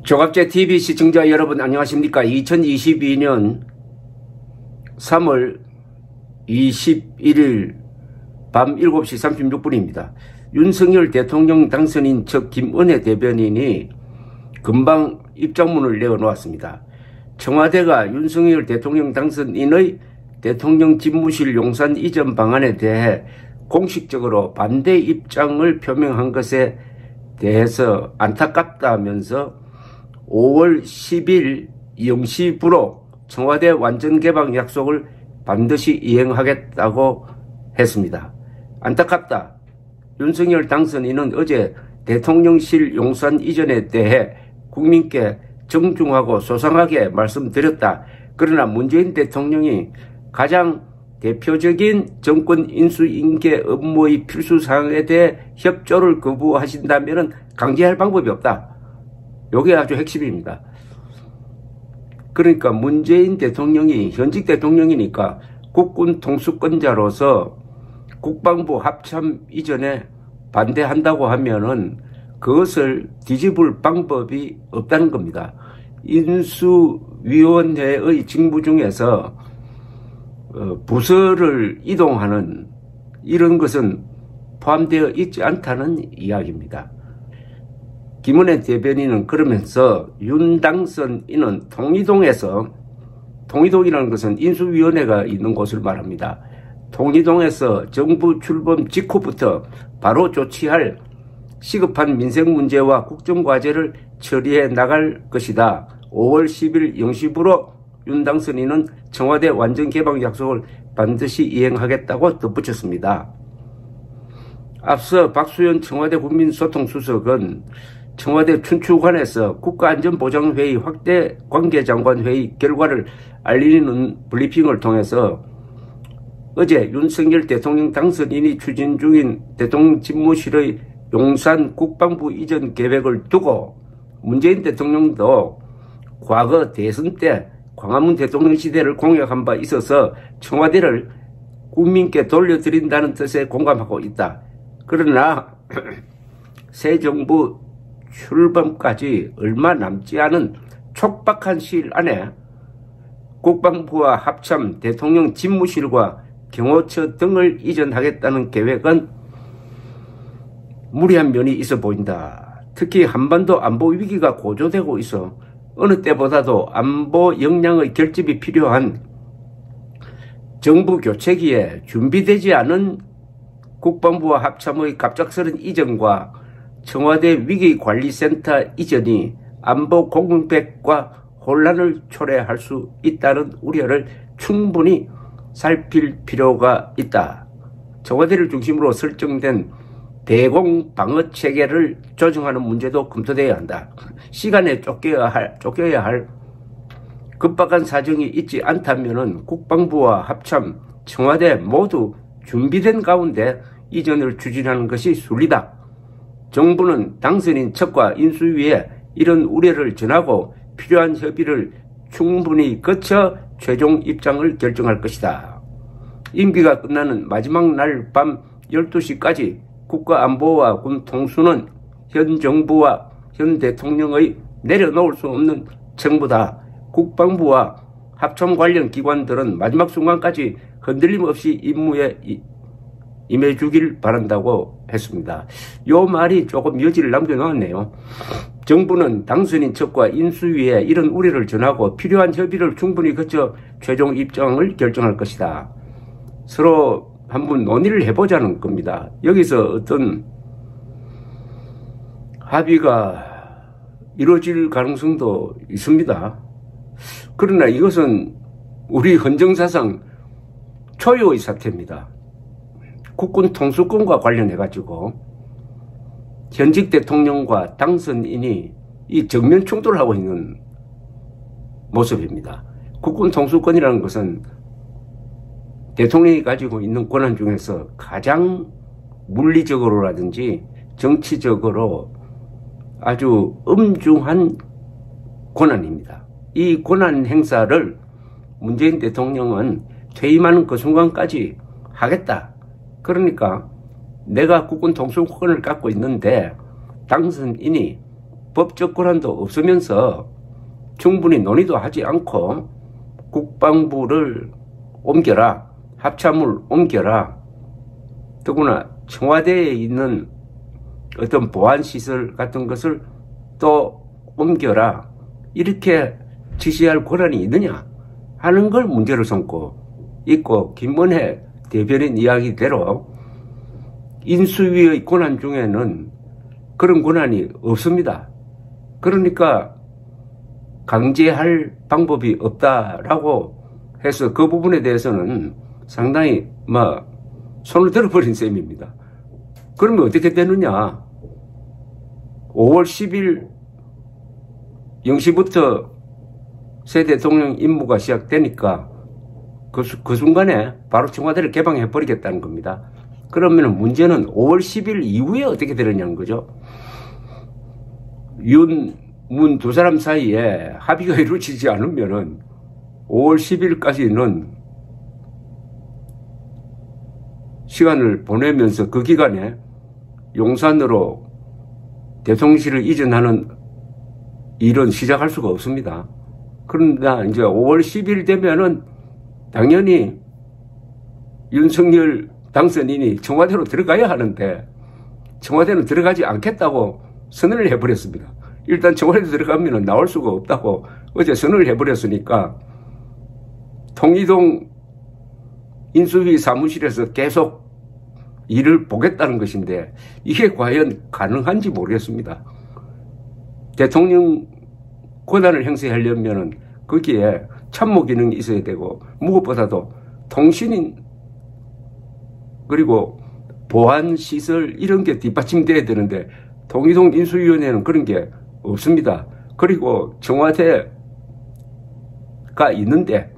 종합제 TV 시청자 여러분 안녕하십니까? 2022년 3월 21일 밤 7시 36분입니다. 윤석열 대통령 당선인 첫 김은혜 대변인이 금방 입장문을 내어놓았습니다. 청와대가 윤석열 대통령 당선인의 대통령 집무실 용산 이전 방안에 대해 공식적으로 반대 입장을 표명한 것에 대해서 안타깝다면서 5월 10일 0시부로 청와대 완전개방 약속을 반드시 이행하겠다고 했습니다. 안타깝다. 윤석열 당선인은 어제 대통령실 용산 이전에 대해 국민께 정중하고 소상하게 말씀드렸다. 그러나 문재인 대통령이 가장 대표적인 정권 인수인계 업무의 필수사항에 대해 협조를 거부하신다면 강제할 방법이 없다. 이게 아주 핵심입니다. 그러니까 문재인 대통령이 현직 대통령이니까 국군 통수권자로서 국방부 합참 이전에 반대한다고 하면은 그것을 뒤집을 방법이 없다는 겁니다. 인수위원회의 직무 중에서 부서를 이동하는 이런 것은 포함되어 있지 않다는 이야기입니다. 김은혜 대변인은 그러면서 윤 당선인은 통이동이라는 것은 인수위원회가 있는 곳을 말합니다. 통이동에서 정부 출범 직후부터 바로 조치할 시급한 민생 문제와 국정과제를 처리해 나갈 것이다. 5월 10일 0시부로 윤 당선인은 청와대 완전개방 약속을 반드시 이행하겠다고 덧붙였습니다. 앞서 박수현 청와대 국민소통수석은 청와대 춘추관에서 국가안전보장회의 확대 관계장관회의 결과를 알리는 브리핑을 통해서 어제 윤석열 대통령 당선인이 추진 중인 대통령 집무실의 용산 국방부 이전 계획을 두고 문재인 대통령도 과거 대선 때 광화문 대통령 시대를 공약한 바 있어서 청와대를 국민께 돌려드린다는 뜻에 공감하고 있다. 그러나 새 정부 출범까지 얼마 남지 않은 촉박한 시일 안에 국방부와 합참 대통령 집무실과 경호처 등을 이전하겠다는 계획은 무리한 면이 있어 보인다. 특히 한반도 안보 위기가 고조되고 있어 어느 때보다도 안보 역량의 결집이 필요한 정부 교체기에 준비되지 않은 국방부와 합참의 갑작스런 이전과 청와대 위기관리센터 이전이 안보 공백과 혼란을 초래할 수 있다는 우려를 충분히 살필 필요가 있다. 청와대를 중심으로 설정된 대공방어체계를 조정하는 문제도 검토되어야 한다. 시간에 쫓겨야 할 급박한 사정이 있지 않다면 국방부와 합참, 청와대 모두 준비된 가운데 이전을 추진하는 것이 순리다. 정부는 당선인 척과 인수위에 이런 우려를 전하고 필요한 협의를 충분히 거쳐 최종 입장을 결정할 것이다. 임기가 끝나는 마지막 날 밤 12시까지 국가안보와 군 통수는 현 정부와 현 대통령의 내려놓을 수 없는 책무다. 국방부와 합참 관련 기관들은 마지막 순간까지 흔들림 없이 임무에 임해주길 바란다고 했습니다. 요 말이 조금 여지를 남겨놓았네요. 정부는 당선인 척과 인수위에 이런 우려를 전하고 필요한 협의를 충분히 거쳐 최종 입장을 결정할 것이다. 서로 한번 논의를 해보자는 겁니다. 여기서 어떤 합의가 이루어질 가능성도 있습니다. 그러나 이것은 우리 헌정사상 초유의 사태입니다. 국군 통수권과 관련해가지고 현직 대통령과 당선인이 이 정면 충돌하고 있는 모습입니다. 국군 통수권이라는 것은 대통령이 가지고 있는 권한 중에서 가장 물리적으로라든지 정치적으로 아주 엄중한 권한입니다. 이 권한 행사를 문재인 대통령은 퇴임하는 그 순간까지 하겠다. 그러니까 내가 국군 통수권을 갖고 있는데 당선인이 법적 권한도 없으면서 충분히 논의도 하지 않고 국방부를 옮겨라, 합참을 옮겨라, 더구나 청와대에 있는 어떤 보안시설 같은 것을 또 옮겨라, 이렇게 지시할 권한이 있느냐 하는 걸 문제로 삼고 있고, 김문혜 대변인 이야기대로 인수위의 권한 중에는 그런 권한이 없습니다. 그러니까 강제할 방법이 없다라고 해서 그 부분에 대해서는 상당히 손을 들어버린 셈입니다. 그러면 어떻게 되느냐? 5월 10일 0시부터 새 대통령 임무가 시작되니까 그 순간에 바로 청와대를 개방해버리겠다는 겁니다. 그러면 문제는 5월 10일 이후에 어떻게 되느냐는 거죠. 윤, 문 두 사람 사이에 합의가 이루어지지 않으면은 5월 10일까지는 시간을 보내면서 그 기간에 용산으로 대통령실을 이전하는 일은 시작할 수가 없습니다. 그러나 이제 5월 10일 되면은 당연히 윤석열 당선인이 청와대로 들어가야 하는데 청와대는 들어가지 않겠다고 선언을 해버렸습니다. 일단 청와대 들어가면 나올 수가 없다고 어제 선언을 해버렸으니까 통이동 인수위 사무실에서 계속 일을 보겠다는 것인데 이게 과연 가능한지 모르겠습니다. 대통령 권한을 행사하려면 거기에 참모 기능이 있어야 되고 무엇보다도 통신인 그리고 보안시설 이런 게 뒷받침돼야 되는데 통이동 인수위원회는 그런 게 없습니다. 그리고 청와대가 있는데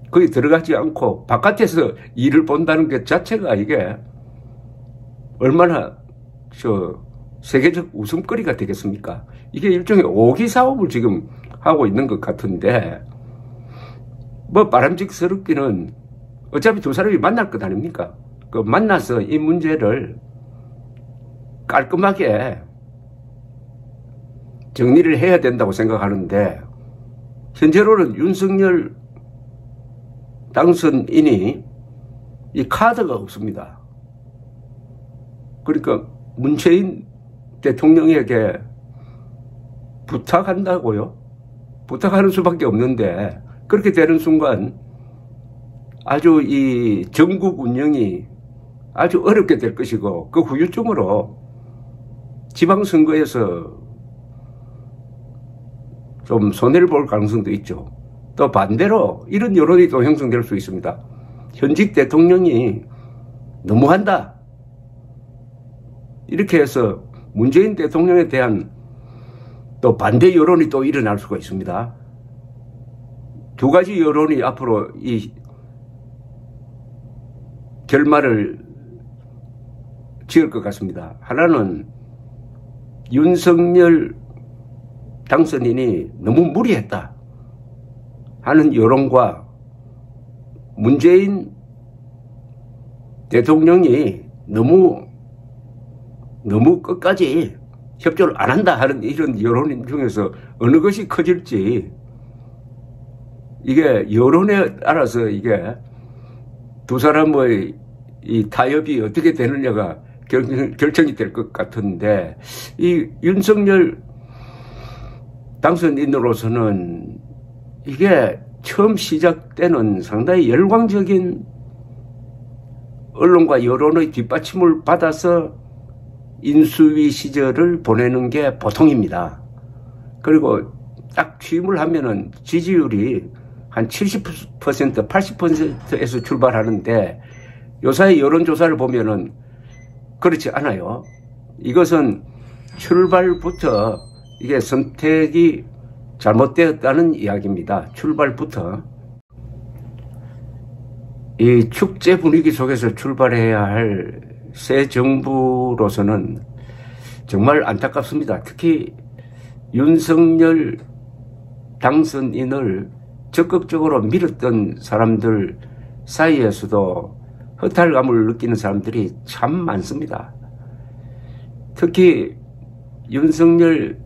거기 들어가지 않고 바깥에서 일을 본다는 것 자체가 이게 얼마나 세계적 웃음거리가 되겠습니까? 이게 일종의 오기 사업을 지금 하고 있는 것 같은데 바람직스럽기는 어차피 두 사람이 만날 것 아닙니까? 그 만나서 이 문제를 깔끔하게 정리를 해야 된다고 생각하는데 현재로는 윤석열 당선인이 이 카드가 없습니다. 그러니까 문재인 대통령에게 부탁한다고요? 부탁하는 수밖에 없는데 그렇게 되는 순간 아주 이 전국 운영이 아주 어렵게 될 것이고 그 후유증으로 지방선거에서 좀 손해를 볼 가능성도 있죠. 또 반대로 이런 여론이 또 형성될 수 있습니다. 현직 대통령이 너무한다. 이렇게 해서 문재인 대통령에 대한 또 반대 여론이 또 일어날 수가 있습니다. 두 가지 여론이 앞으로 이 결말을 지을 것 같습니다. 하나는 윤석열 당선인이 너무 무리했다 하는 여론과 문재인 대통령이 너무 끝까지 협조를 안 한다 하는 이런 여론 중에서 어느 것이 커질지 이게 여론에 따라서 이게 두 사람의 이 타협이 어떻게 되느냐가 결정이 될 것 같은데 이 윤석열 당선인으로서는 이게 처음 시작 때는 상당히 열광적인 언론과 여론의 뒷받침을 받아서 인수위 시절을 보내는 게 보통입니다. 그리고 딱 취임을 하면은 지지율이 한 70%, 80%에서 출발하는데 요사이 여론조사를 보면은 그렇지 않아요. 이것은 출발부터 이게 선택이 잘못되었다는 이야기입니다. 출발부터. 이 축제 분위기 속에서 출발해야 할 새 정부로서는 정말 안타깝습니다. 특히 윤석열 당선인을 적극적으로 밀었던 사람들 사이에서도 허탈감을 느끼는 사람들이 참 많습니다. 특히 윤석열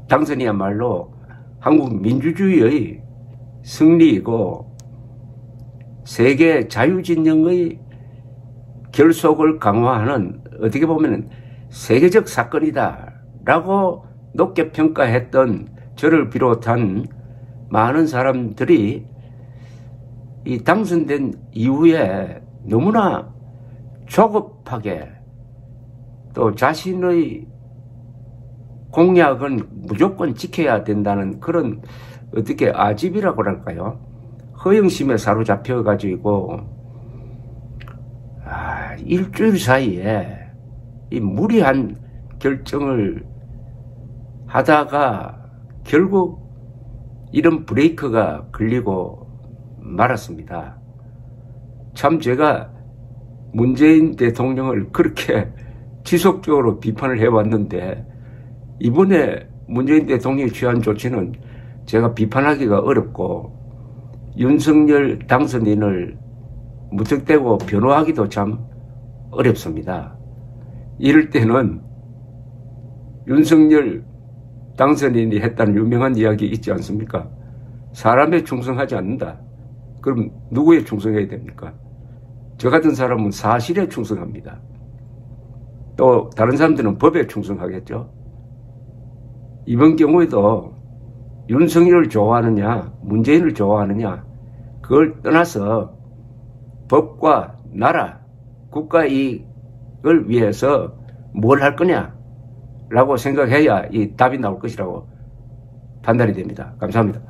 당선이야말로 한국 민주주의의 승리이고 세계 자유진영의 결속을 강화하는 어떻게 보면 세계적 사건이다 라고 높게 평가했던 저를 비롯한 많은 사람들이 이 당선된 이후에 너무나 조급하게 또 자신의 공약은 무조건 지켜야 된다는 그런 어떻게 아집이라고 할까요? 허영심에 사로잡혀 가지고 일주일 사이에 이 무리한 결정을 하다가 결국 이런 브레이크가 걸리고 말았습니다. 참 제가 문재인 대통령을 그렇게 지속적으로 비판을 해왔는데 이번에 문재인 대통령이 취한 조치는 제가 비판하기가 어렵고 윤석열 당선인을 무턱대고 변호하기도 참 어렵습니다. 이럴 때는 윤석열 당선인이 했다는 유명한 이야기 있지 않습니까? 사람에 충성하지 않는다. 그럼 누구에 충성해야 됩니까? 저 같은 사람은 사실에 충성합니다. 또 다른 사람들은 법에 충성하겠죠. 이번 경우에도 윤석열을 좋아하느냐 문재인을 좋아하느냐 그걸 떠나서 법과 나라 국가 이익을 위해서 뭘 할 거냐 라고 생각해야 이 답이 나올 것이라고 판단이 됩니다. 감사합니다.